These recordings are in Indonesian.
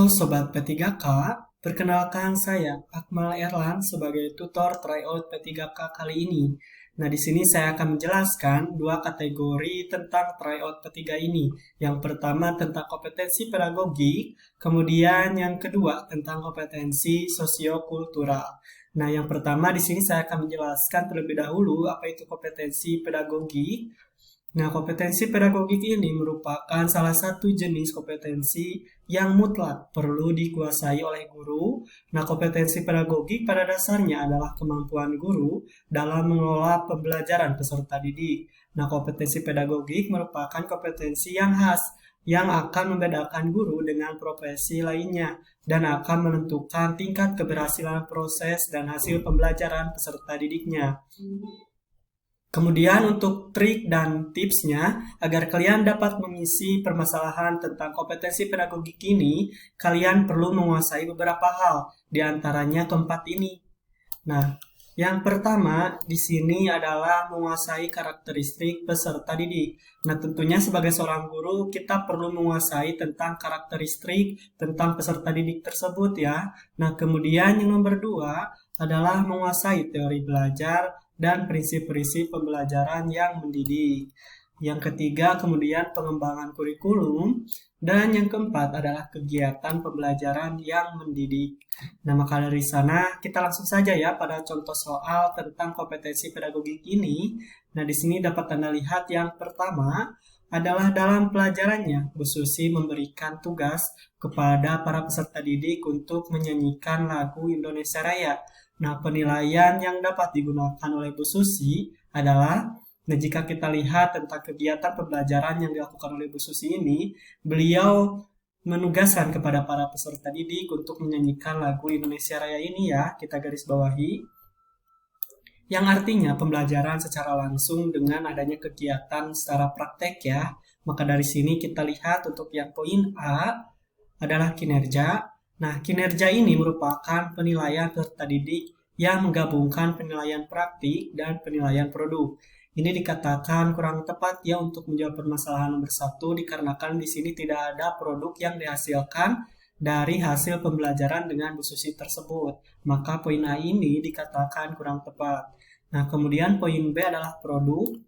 Halo Sobat P3K, perkenalkan saya Akmal Erlan sebagai tutor tryout P3K kali ini. Nah, di sini saya akan menjelaskan dua kategori tentang tryout P3 ini. Yang pertama tentang kompetensi pedagogik, kemudian yang kedua tentang kompetensi sosiokultural. Nah, yang pertama di sini saya akan menjelaskan terlebih dahulu apa itu kompetensi pedagogik. Nah, kompetensi pedagogik ini merupakan salah satu jenis kompetensi yang mutlak perlu dikuasai oleh guru. Nah, kompetensi pedagogik pada dasarnya adalah kemampuan guru dalam mengelola pembelajaran peserta didik. Nah, kompetensi pedagogik merupakan kompetensi yang khas yang akan membedakan guru dengan profesi lainnya dan akan menentukan tingkat keberhasilan proses dan hasil pembelajaran peserta didiknya. Kemudian untuk trik dan tipsnya, agar kalian dapat mengisi permasalahan tentang kompetensi pedagogik ini, kalian perlu menguasai beberapa hal, di antaranya keempat ini. Nah, yang pertama di sini adalah menguasai karakteristik peserta didik. Nah, tentunya sebagai seorang guru, kita perlu menguasai tentang karakteristik tentang peserta didik tersebut ya. Nah, kemudian yang nomor dua adalah menguasai teori belajar dan prinsip-prinsip pembelajaran yang mendidik. Yang ketiga, kemudian pengembangan kurikulum. Dan yang keempat adalah kegiatan pembelajaran yang mendidik. Nah, maka dari sana kita langsung saja ya pada contoh soal tentang kompetensi pedagogik ini. Nah, di sini dapat Anda lihat yang pertama adalah dalam pelajarannya, Bu Susi memberikan tugas kepada para peserta didik untuk menyanyikan lagu Indonesia Raya. Nah, penilaian yang dapat digunakan oleh Bu Susi adalah, nah jika kita lihat tentang kegiatan pembelajaran yang dilakukan oleh Bu Susi ini, beliau menugaskan kepada para peserta didik untuk menyanyikan lagu Indonesia Raya ini ya, kita garis bawahi. Yang artinya pembelajaran secara langsung dengan adanya kegiatan secara praktek ya. Maka dari sini kita lihat untuk yang poin A adalah kinerja. Nah, kinerja ini merupakan penilaian peserta didik yang menggabungkan penilaian praktik dan penilaian produk. Ini dikatakan kurang tepat ya untuk menjawab permasalahan nomor 1 dikarenakan di sini tidak ada produk yang dihasilkan dari hasil pembelajaran dengan Bu Susi tersebut. Maka poin A ini dikatakan kurang tepat. Nah, kemudian poin B adalah produk.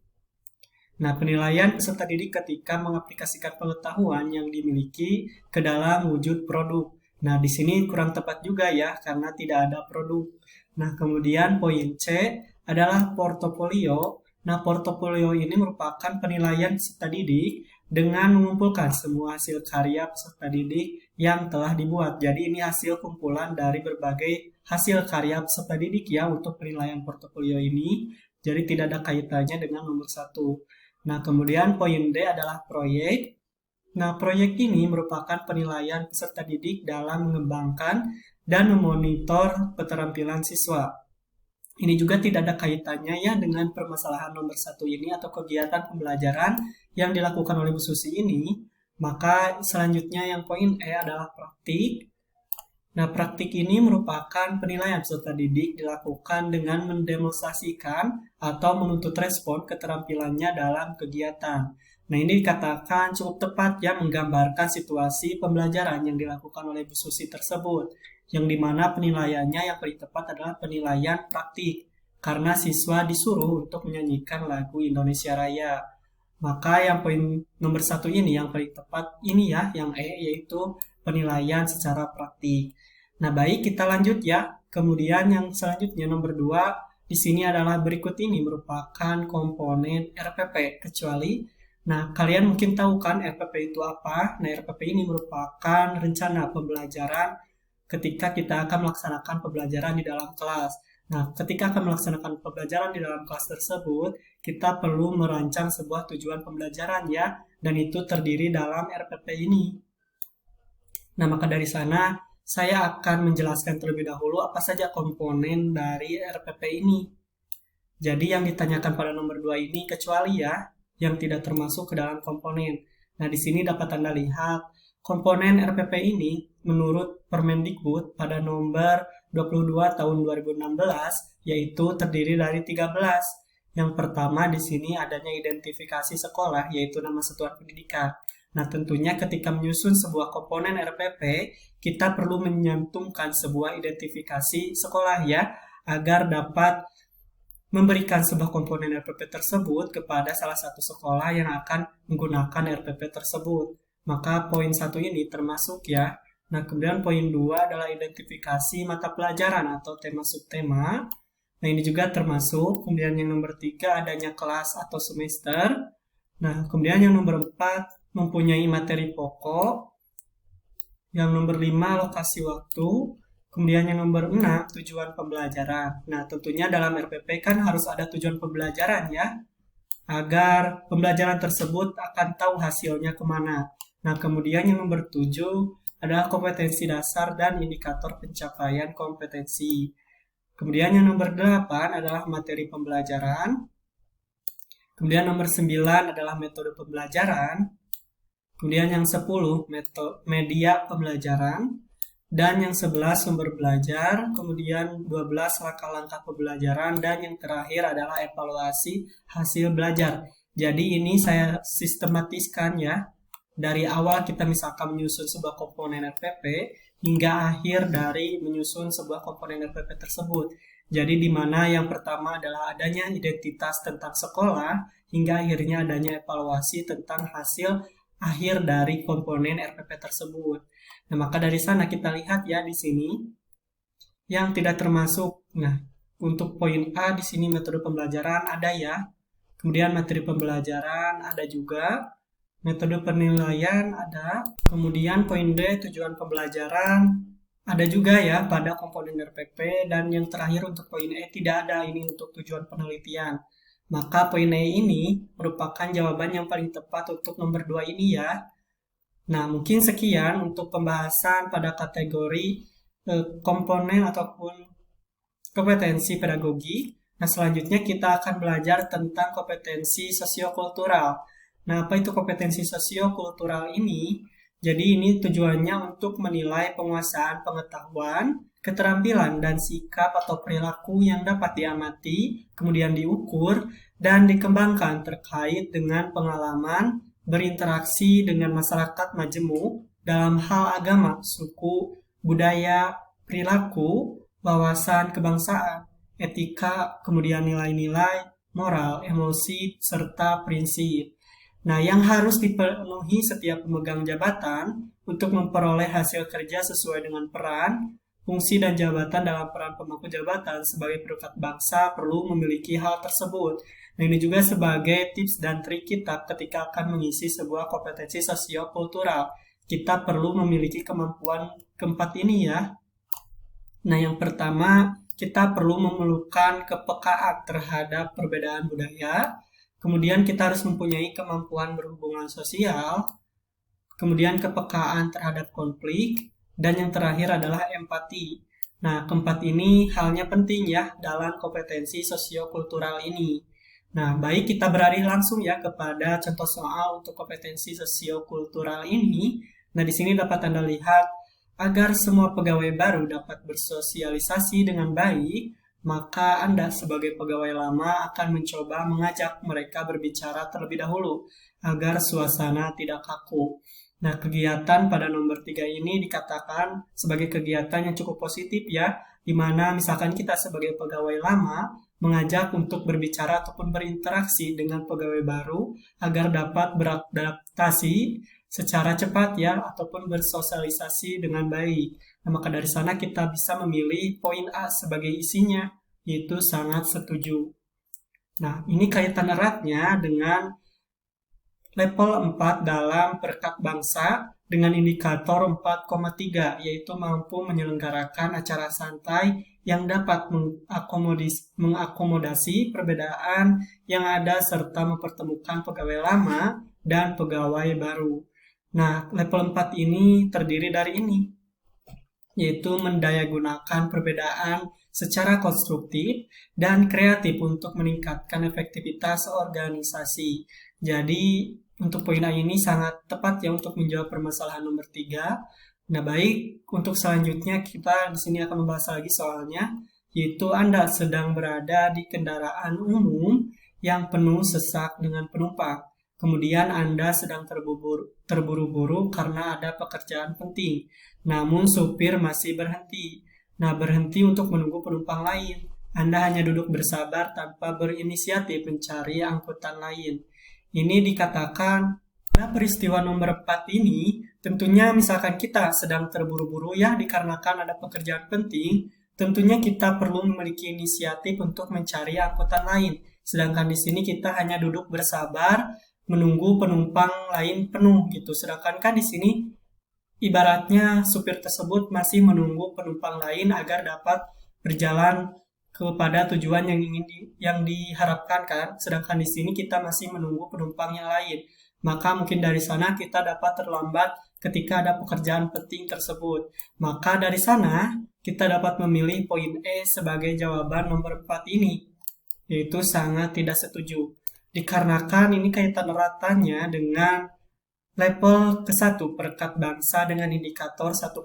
Nah, penilaian peserta didik ketika mengaplikasikan pengetahuan yang dimiliki ke dalam wujud produk. Nah, di sini kurang tepat juga ya, karena tidak ada produk. Nah, kemudian poin C adalah portofolio. Nah, portofolio ini merupakan penilaian peserta didik dengan mengumpulkan semua hasil karya peserta didik yang telah dibuat. Jadi, ini hasil kumpulan dari berbagai hasil karya peserta didik ya untuk penilaian portofolio ini. Jadi, tidak ada kaitannya dengan nomor 1. Nah, kemudian poin D adalah proyek. Nah, proyek ini merupakan penilaian peserta didik dalam mengembangkan dan memonitor keterampilan siswa. Ini juga tidak ada kaitannya ya dengan permasalahan nomor 1 ini atau kegiatan pembelajaran yang dilakukan oleh Bu Susi ini. Maka selanjutnya yang poin E adalah praktik. Nah, praktik ini merupakan penilaian peserta didik dilakukan dengan mendemonstrasikan atau menuntut respon keterampilannya dalam kegiatan. Nah, ini dikatakan cukup tepat ya menggambarkan situasi pembelajaran yang dilakukan oleh Bu Susi tersebut, yang dimana penilaiannya yang paling tepat adalah penilaian praktik, karena siswa disuruh untuk menyanyikan lagu Indonesia Raya. Maka yang poin nomor 1 ini yang paling tepat ini ya, yang E, yaitu penilaian secara praktik. Nah, baik kita lanjut ya. Kemudian yang selanjutnya nomor 2 di sini adalah berikut ini merupakan komponen RPP kecuali. Nah, kalian mungkin tahu kan RPP itu apa? Nah, RPP ini merupakan rencana pembelajaran ketika kita akan melaksanakan pembelajaran di dalam kelas. Nah, ketika akan melaksanakan pembelajaran di dalam kelas tersebut, kita perlu merancang sebuah tujuan pembelajaran ya, dan itu terdiri dalam RPP ini. Nah, maka dari sana saya akan menjelaskan terlebih dahulu apa saja komponen dari RPP ini. Jadi yang ditanyakan pada nomor 2 ini kecuali ya, yang tidak termasuk ke dalam komponen. Nah, di sini dapat Anda lihat komponen RPP ini menurut Permendikbud pada nomor 22 tahun 2016 yaitu terdiri dari 13. Yang pertama di sini adanya identifikasi sekolah yaitu nama satuan pendidikan. Nah, tentunya ketika menyusun sebuah komponen RPP, kita perlu menyantumkan sebuah identifikasi sekolah ya, agar dapat memberikan sebuah komponen RPP tersebut kepada salah satu sekolah yang akan menggunakan RPP tersebut. Maka poin 1 ini termasuk ya. Nah, kemudian poin 2 adalah identifikasi mata pelajaran atau tema subtema. Nah, ini juga termasuk. Kemudian yang nomor 3 adanya kelas atau semester. Nah, kemudian yang nomor 4 mempunyai materi pokok. Yang nomor 5 lokasi waktu. Kemudian yang nomor 6 tujuan pembelajaran. Nah, tentunya dalam RPP kan harus ada tujuan pembelajaran ya, agar pembelajaran tersebut akan tahu hasilnya kemana. Nah, kemudian yang nomor 7 adalah kompetensi dasar dan indikator pencapaian kompetensi. Kemudian yang nomor 8 adalah materi pembelajaran. Kemudian nomor 9 adalah metode pembelajaran. Kemudian yang 10 media pembelajaran. Dan yang 11 sumber belajar. Kemudian 12 langkah-langkah pembelajaran. Dan yang terakhir adalah evaluasi hasil belajar. Jadi ini saya sistematiskan ya. Dari awal kita misalkan menyusun sebuah komponen RPP hingga akhir dari menyusun sebuah komponen RPP tersebut. Jadi di mana yang pertama adalah adanya identitas tentang sekolah hingga akhirnya adanya evaluasi tentang hasil akhir dari komponen RPP tersebut. Nah, maka dari sana kita lihat ya di sini yang tidak termasuk. Nah, untuk poin A di sini metode pembelajaran ada ya. Kemudian materi pembelajaran ada juga. Metode penilaian ada. Kemudian poin D, tujuan pembelajaran ada juga ya pada komponen RPP. Dan yang terakhir untuk poin E tidak ada, ini untuk tujuan penelitian. Maka poin E ini merupakan jawaban yang paling tepat untuk nomor 2 ini ya. Nah, mungkin sekian untuk pembahasan pada kategori komponen ataupun kompetensi pedagogi. Nah, selanjutnya kita akan belajar tentang kompetensi sosiokultural. Nah, apa itu kompetensi sosiokultural ini? Jadi ini tujuannya untuk menilai penguasaan pengetahuan, keterampilan, dan sikap atau perilaku yang dapat diamati, kemudian diukur, dan dikembangkan terkait dengan pengalaman berinteraksi dengan masyarakat majemuk dalam hal agama, suku, budaya, perilaku, wawasan kebangsaan, etika, kemudian nilai-nilai, moral, emosi, serta prinsip. Nah, yang harus dipenuhi setiap pemegang jabatan untuk memperoleh hasil kerja sesuai dengan peran, fungsi, dan jabatan dalam peran pemangku jabatan sebagai perekat bangsa perlu memiliki hal tersebut. Nah, ini juga sebagai tips dan trik kita ketika akan mengisi sebuah kompetensi sosiokultural. Kita perlu memiliki kemampuan keempat ini ya. Nah, yang pertama, kita perlu memerlukan kepekaan terhadap perbedaan budaya. Kemudian kita harus mempunyai kemampuan berhubungan sosial, kemudian kepekaan terhadap konflik, dan yang terakhir adalah empati. Nah, keempat ini halnya penting ya dalam kompetensi sosiokultural ini. Nah, baik kita beralih langsung ya kepada contoh soal untuk kompetensi sosiokultural ini. Nah, di sini dapat Anda lihat, agar semua pegawai baru dapat bersosialisasi dengan baik, maka Anda sebagai pegawai lama akan mencoba mengajak mereka berbicara terlebih dahulu agar suasana tidak kaku. Nah, kegiatan pada nomor 3 ini dikatakan sebagai kegiatan yang cukup positif ya, di mana misalkan kita sebagai pegawai lama mengajak untuk berbicara ataupun berinteraksi dengan pegawai baru agar dapat beradaptasi secara cepat ya, ataupun bersosialisasi dengan baik. Nah, maka dari sana kita bisa memilih poin A sebagai isinya, yaitu sangat setuju. Nah, ini kaitan eratnya dengan level 4 dalam perekat bangsa dengan indikator 4,3, yaitu mampu menyelenggarakan acara santai yang dapat mengakomodasi perbedaan yang ada serta mempertemukan pegawai lama dan pegawai baru. Nah, level 4 ini terdiri dari ini, yaitu mendayagunakan perbedaan secara konstruktif dan kreatif untuk meningkatkan efektivitas organisasi. Jadi, untuk poin A ini sangat tepat ya untuk menjawab permasalahan nomor 3. Nah, baik, untuk selanjutnya kita di sini akan membahas lagi soalnya, yaitu Anda sedang berada di kendaraan umum yang penuh sesak dengan penumpang. Kemudian Anda sedang terburu-buru karena ada pekerjaan penting. Namun supir masih berhenti. Nah, berhenti untuk menunggu penumpang lain. Anda hanya duduk bersabar tanpa berinisiatif mencari angkutan lain. Ini dikatakan pada peristiwa nomor 4 ini, tentunya misalkan kita sedang terburu-buru ya dikarenakan ada pekerjaan penting, tentunya kita perlu memiliki inisiatif untuk mencari angkutan lain. Sedangkan di sini kita hanya duduk bersabar menunggu penumpang lain penuh gitu. Sedangkan kan di sini ibaratnya supir tersebut masih menunggu penumpang lain agar dapat berjalan kepada tujuan yang diharapkan kan. Sedangkan di sini kita masih menunggu penumpang yang lain. Maka mungkin dari sana kita dapat terlambat ketika ada pekerjaan penting tersebut. Maka dari sana kita dapat memilih poin E sebagai jawaban nomor 4 ini, yaitu sangat tidak setuju. Dikarenakan ini kaitan eratnya dengan level ke-1 perekat bangsa dengan indikator 1,2,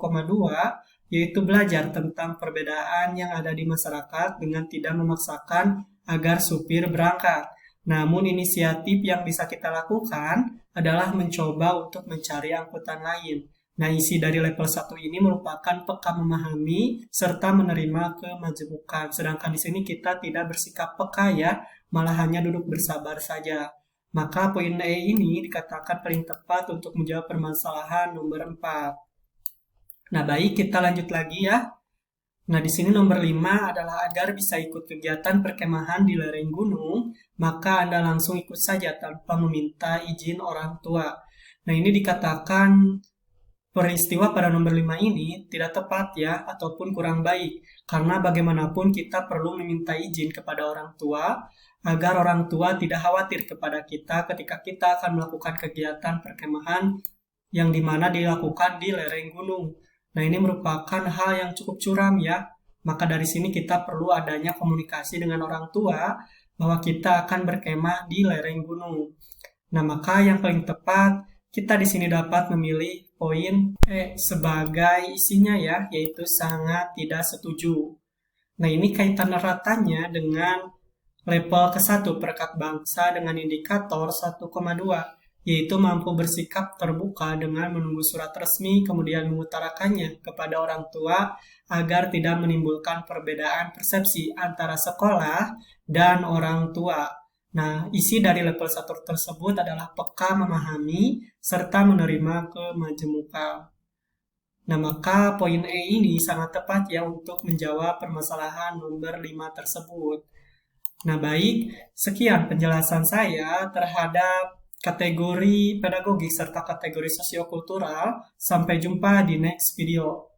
yaitu belajar tentang perbedaan yang ada di masyarakat dengan tidak memaksakan agar supir berangkat. Namun inisiatif yang bisa kita lakukan adalah mencoba untuk mencari angkutan lain. Nah, isi dari level 1 ini merupakan peka memahami serta menerima kemajemukan. Sedangkan di sini kita tidak bersikap peka ya, malah hanya duduk bersabar saja. Maka poin E ini dikatakan paling tepat untuk menjawab permasalahan nomor 4. Nah, baik, kita lanjut lagi ya. Nah, di sini nomor 5 adalah agar bisa ikut kegiatan perkemahan di lereng gunung, maka Anda langsung ikut saja tanpa meminta izin orang tua. Nah, ini dikatakan peristiwa pada nomor 5 ini tidak tepat ya, ataupun kurang baik. Karena bagaimanapun kita perlu meminta izin kepada orang tua, agar orang tua tidak khawatir kepada kita ketika kita akan melakukan kegiatan perkemahan yang dimana dilakukan di lereng gunung. Nah, ini merupakan hal yang cukup curam ya. Maka dari sini kita perlu adanya komunikasi dengan orang tua bahwa kita akan berkemah di lereng gunung. Nah, maka yang paling tepat kita di sini dapat memilih poin E sebagai isinya ya, yaitu sangat tidak setuju. Nah, ini kaitan eratnya dengan level ke-1 perekat bangsa dengan indikator 1,2. Yaitu mampu bersikap terbuka dengan menunggu surat resmi kemudian mengutarakannya kepada orang tua agar tidak menimbulkan perbedaan persepsi antara sekolah dan orang tua. Nah, isi dari level 1 tersebut adalah peka memahami serta menerima kemajemukan. Nah, maka poin E ini sangat tepat ya untuk menjawab permasalahan nomor 5 tersebut. Nah, baik, sekian penjelasan saya terhadap kategori pedagogik serta kategori sosiokultural. Sampai jumpa di next video.